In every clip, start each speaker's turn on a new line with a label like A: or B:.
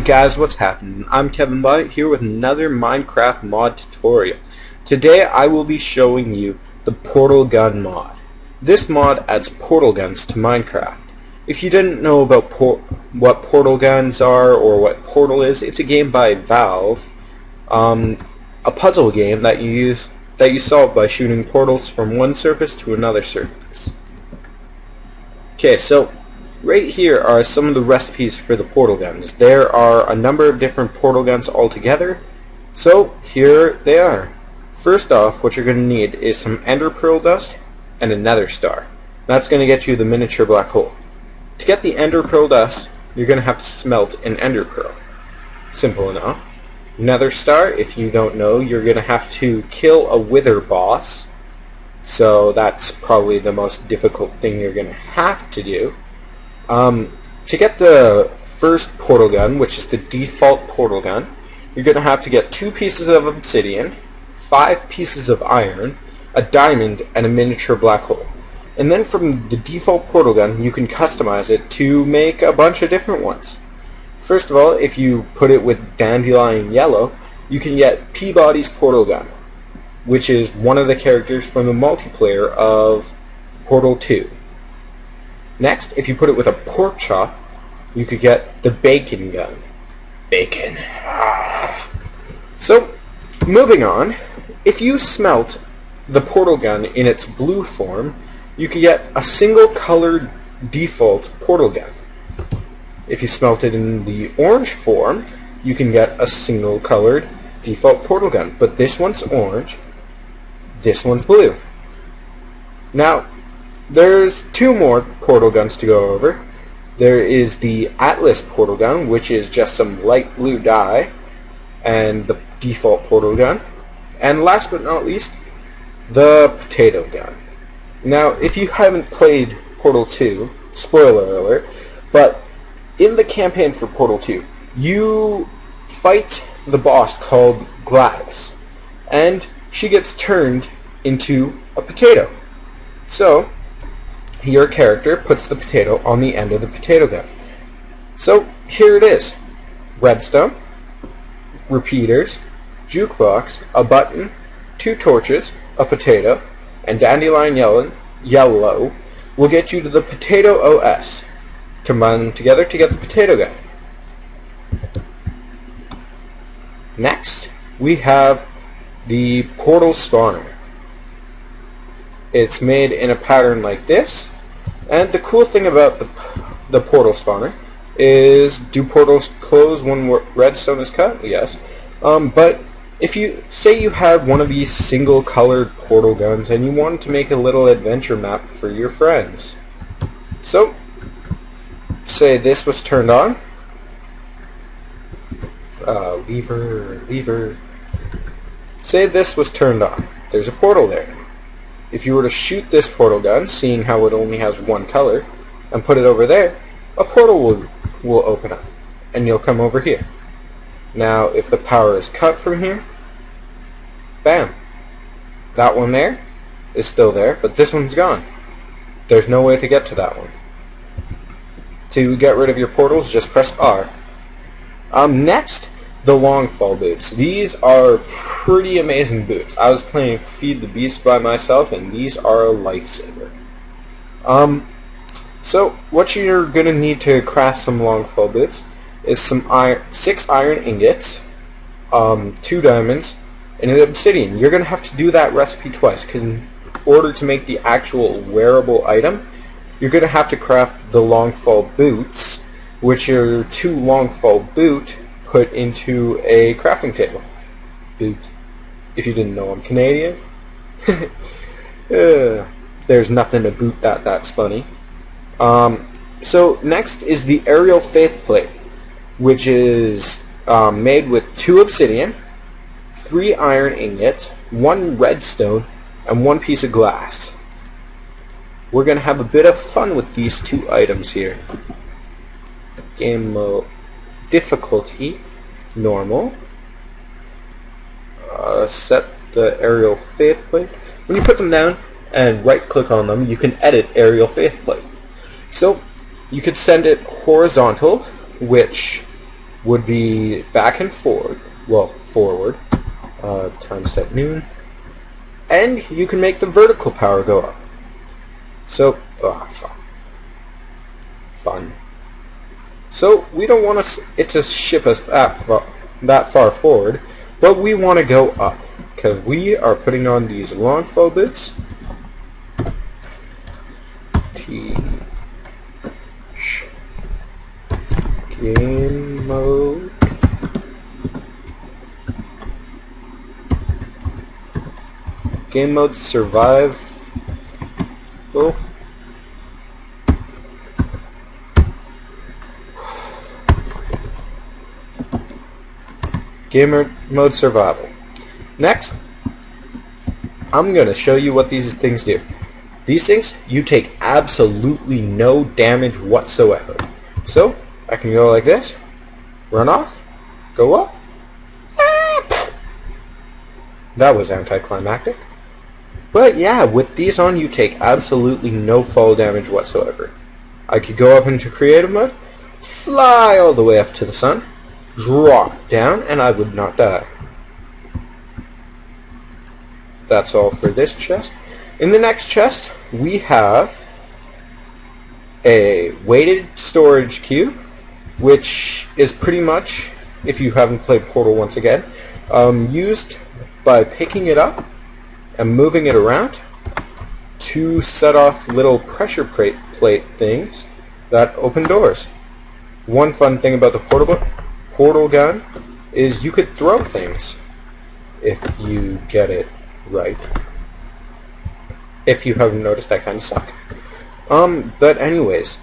A: guys, what's happening? I'm Kevin Butt here with another Minecraft mod tutorial. Today I will be showing you the Portal Gun mod. This mod adds portal guns to Minecraft. If you didn't know about what portal guns are or what Portal is, it's a game by Valve, a puzzle game that you solve by shooting portals from one surface to another surface. Okay, so right here are some of the recipes for the portal guns. There are a number of different portal guns altogether, so here they are. First off, what you're going to need is some ender pearl dust and a nether star. That's going to get you the miniature black hole. To get the ender pearl dust, you're going to have to smelt an ender pearl. Simple enough. Nether star, if you don't know, you're going to have to kill a wither boss, so that's probably the most difficult thing you're going to have to do. To get the first portal gun, which is the default portal gun, you're going to have to get 2 pieces of obsidian, 5 pieces of iron, a diamond, and a miniature black hole. And then from the default portal gun, you can customize it to make a bunch of different ones. First of all, if you put it with dandelion yellow, you can get Peabody's portal gun, which is one of the characters from the multiplayer of Portal 2. Next, if you put it with a pork chop, you could get the bacon gun. Bacon. So, moving on, if you smelt the portal gun in its blue form, you could get a single colored default portal gun. If you smelt it in the orange form, you can get a single colored default portal gun. But this one's orange, this one's blue. Now, there's 2 more portal guns to go over. There is the Atlas portal gun, which is just some light blue dye, and the default portal gun. And last but not least, the potato gun. Now, if you haven't played Portal 2, spoiler alert, but in the campaign for Portal 2, you fight the boss called Gladys, and she gets turned into a potato. So, your character puts the potato on the end of the potato gun. So, here it is. Redstone, repeaters, jukebox, a button, 2 torches, a potato, and dandelion yellow will get you to the Potato OS. Combine them together to get the potato gun. Next, we have the portal spawner. It's made in a pattern like this, and the cool thing about the portal spawner is, do portals close when redstone is cut? Yes. But if you say you had one of these single colored portal guns and you wanted to make a little adventure map for your friends, so say this was turned on, lever, say this was turned on, there's a portal there. If you were to shoot this portal gun, seeing how it only has 1 color, and put it over there, a portal will open up, and you'll come over here. Now, if the power is cut from here, bam, that one there is still there, but this one's gone. There's no way to get to that one. To get rid of your portals, just press R. Next, the Longfall boots. These are pretty amazing boots. I was playing Feed the Beast by myself, and these are a lifesaver. So, what you're going to need to craft some Longfall boots is some 6 iron ingots, 2 diamonds, and an obsidian. You're going to have to do that recipe twice, because in order to make the actual wearable item, you're going to have to craft the Longfall boots, which are 2 Longfall boot put into a crafting table. Boot. If you didn't know, I'm Canadian. There's nothing to boot that's funny. So next is the aerial faith plate, which is made with 2 obsidian, 3 iron ingots, 1 redstone, and 1 piece of glass. We're going to have a bit of fun with these 2 items here. Game mode difficulty, normal. Set the aerial faith plate. When you put them down and right click on them, you can edit aerial faith plate. So you could send it horizontal, which would be back and forward, well, forward, time set noon, and you can make the vertical power go up. So, fun. So we don't want it to ship us that far forward, but we want to go up because we are putting on these long faux boots. Game mode. Game mode survive. Oh. Gamer mode survival. Next, I'm going to show you what these things do. These things, you take absolutely no damage whatsoever. So, I can go like this, run off, go up. That was anticlimactic. But yeah, with these on, you take absolutely no fall damage whatsoever. I could go up into creative mode, fly all the way up to the sun, drop down, and I would not die. That's all for this chest. In the next chest, we have a weighted storage cube, which is pretty much, if you haven't played Portal once again, used by picking it up and moving it around to set off little pressure plate things that open doors. One fun thing about the portal gun is you could throw things if you get it right. If you haven't noticed, I kind of suck. But anyways,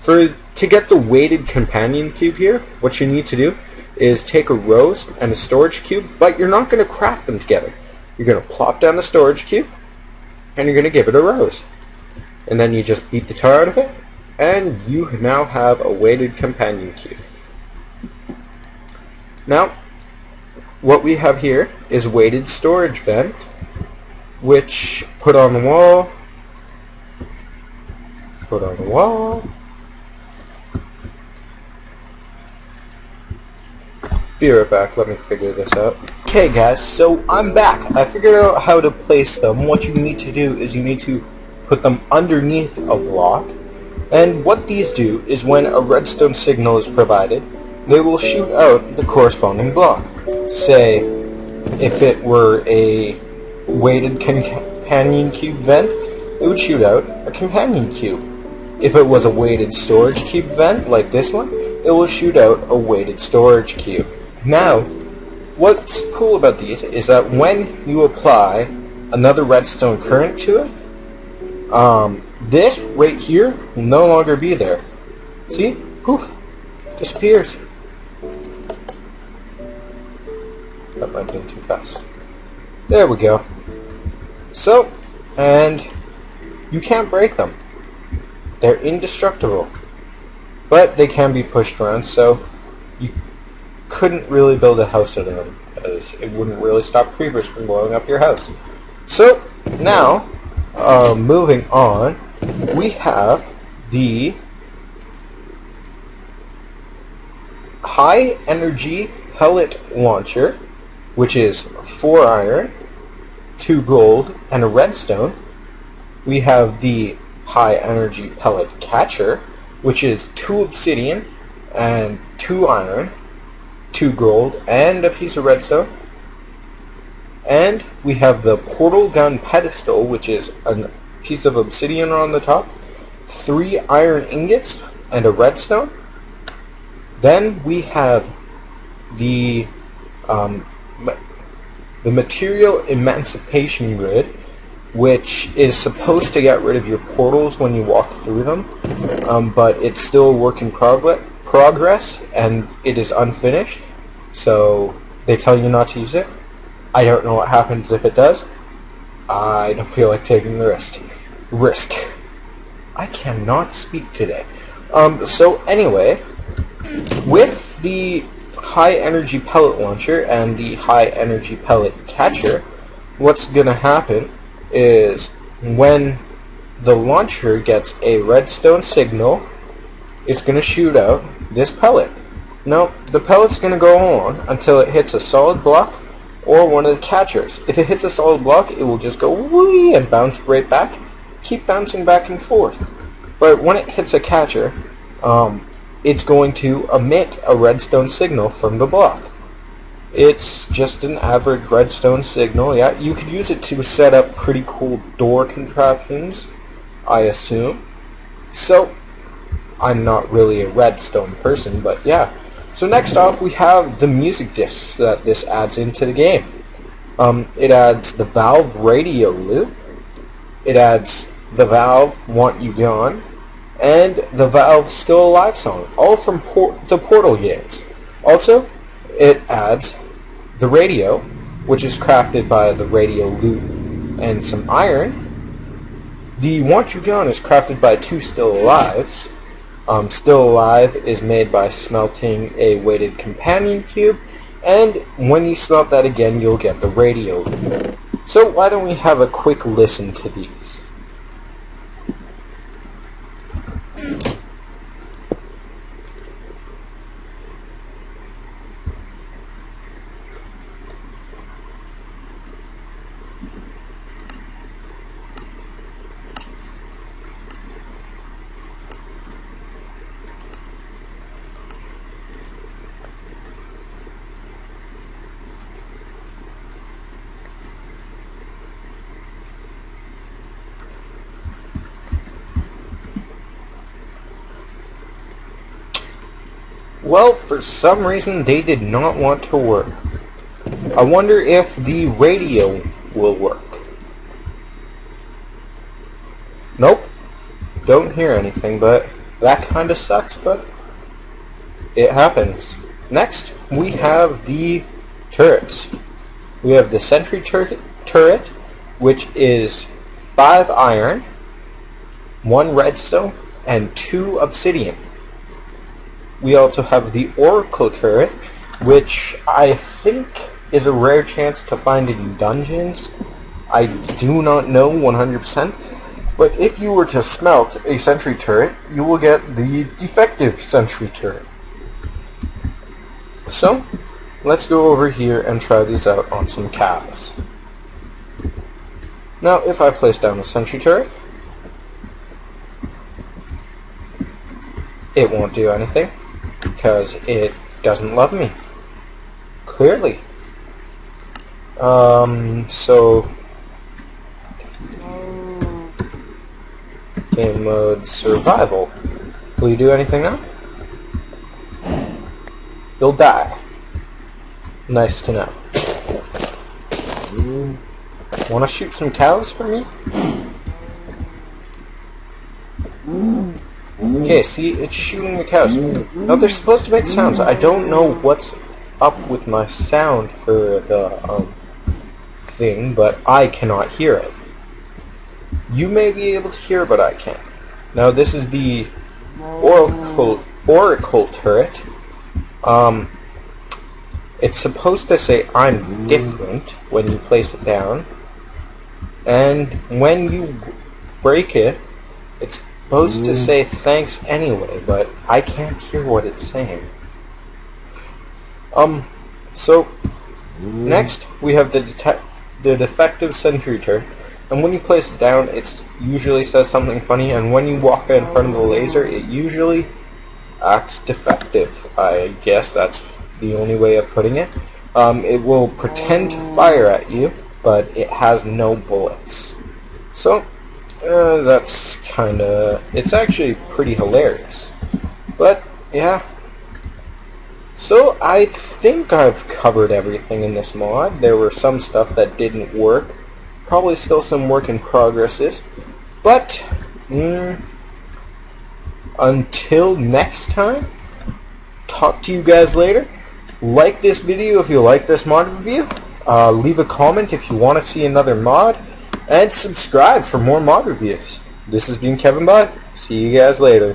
A: to get the weighted companion cube here, what you need to do is take a rose and a storage cube, but you're not going to craft them together. You're going to plop down the storage cube, and you're going to give it a rose. And then you just beat the tar out of it, and you now have a weighted companion cube. Now, what we have here is weighted storage vent, which put on the wall, Be right back, let me figure this out. Okay guys, so I'm back. I figured out how to place them. What you need to do is you need to put them underneath a block. And what these do is when a redstone signal is provided, they will shoot out the corresponding block. Say, if it were a weighted companion cube vent, it would shoot out a companion cube. If it was a weighted storage cube vent, like this one, it will shoot out a weighted storage cube. Now, what's cool about these is that when you apply another redstone current to it, this right here will no longer be there. See? Poof. Disappears. That might have been too fast. There we go. So, and you can't break them. They're indestructible. But they can be pushed around, so you couldn't really build a house out of them, because it wouldn't really stop creepers from blowing up your house. So, now, moving on, we have the high energy pellet launcher, which is 4 iron, 2 gold, and a redstone. We have the high energy pellet catcher, which is 2 obsidian and 2 iron, 2 gold, and a piece of redstone. And we have the portal gun pedestal, which is a piece of obsidian on the top, 3 iron ingots, and a redstone. Then we have the material emancipation grid, which is supposed to get rid of your portals when you walk through them, but it's still a work in progress, and it is unfinished, so they tell you not to use it. I don't know what happens if it does. I don't feel like taking the risk. I cannot speak today. So anyway, with the high energy pellet launcher and the high energy pellet catcher, what's gonna happen is when the launcher gets a redstone signal, it's gonna shoot out this pellet. No, the pellet's going to go on until it hits a solid block or one of the catchers. If it hits a solid block, it will just go whee and bounce right back. Keep bouncing back and forth. But when it hits a catcher, it's going to emit a redstone signal from the block. It's just an average redstone signal. Yeah, you could use it to set up pretty cool door contraptions, I assume. So, I'm not really a redstone person, but yeah. So next off, we have the music discs that this adds into the game. It adds the Valve radio loop. It adds the Valve Want You Gone, and the Valve Still Alive song, all from the Portal games. Also, it adds the radio, which is crafted by the radio loop and some iron. The Want You Gone is crafted by 2 Still Alives. Still Alive is made by smelting a weighted companion cube, and when you smelt that again, you'll get the radio loop. So why don't we have a quick listen to these? Well, for some reason they did not want to work. I wonder if the radio will work. Nope. Don't hear anything, but that kind of sucks, but it happens. Next, we have the turrets. We have the sentry turret, which is 5 iron, 1 redstone, and 2 obsidian. We also have the Oracle turret, which I think is a rare chance to find in dungeons. I do not know 100%, but if you were to smelt a sentry turret, you will get the defective sentry turret. So, let's go over here and try these out on some cows. Now, if I place down the sentry turret, it won't do anything, because it doesn't love me. Clearly. So game mode survival. Will you do anything now? You'll die. Nice to know. Wanna shoot some cows for me? Okay, see, it's shooting the cows. Now, they're supposed to make sounds. I don't know what's up with my sound for the thing, but I cannot hear it. You may be able to hear, but I can't. Now, this is the Oracle turret. It's supposed to say, "I'm different," when you place it down. And when you break it, it's supposed to say thanks anyway, but I can't hear what it's saying. So next we have the defective sentry turret, and when you place it down, it usually says something funny, and when you walk in front of the laser, it usually acts defective. I guess that's the only way of putting it. It will pretend to fire at you, but it has no bullets. So that's kinda, it's actually pretty hilarious. But yeah, so I think I've covered everything in this mod. There were some stuff that didn't work, probably still some work in progresses, but until next time, talk to you guys later. Like this video if you like this mod review, leave a comment if you want to see another mod, and subscribe for more mod reviews. This has been Kevin Bot. See you guys later.